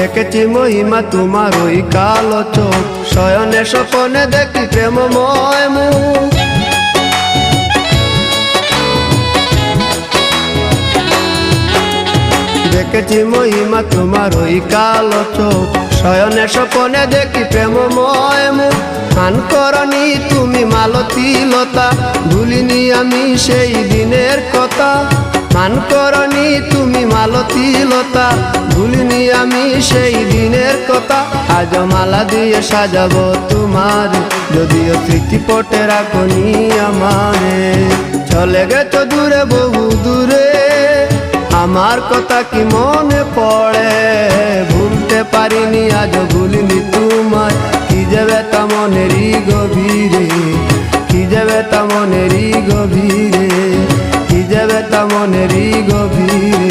দেখেছি মহিমা তোমার ওই কালো চোখ, শয়নে স্বপনে দেখি প্রেমময় মুখ। দেখেছি মহিমা তোমার ওই কালো চোখ, শয়নে স্বপনে দেখি প্রেমময় মুখ। গান করনি তুমি মালতী লতা, ভুলিনি আমি সেই দিনের কথা। গান করনি তুমি মালতী লতা, ভুলিনি আমি সেই দিনের কথা। আজ মালা দিয়ে সাজাবো তোমার, যদিও স্মৃতিপটে রাখনি আমারে। চলে গেছো দূরে বহু দূরে, আমার কথা কি মনে পড়ে? ভুলতে পারিনি আজ ভুলিনি তোমায়, কি যে ব্যথা মনেরই গভীরে, কি যে ব্যথা মনেরই গভীরে, কি যে ব্যথা মনেরই গভীরে।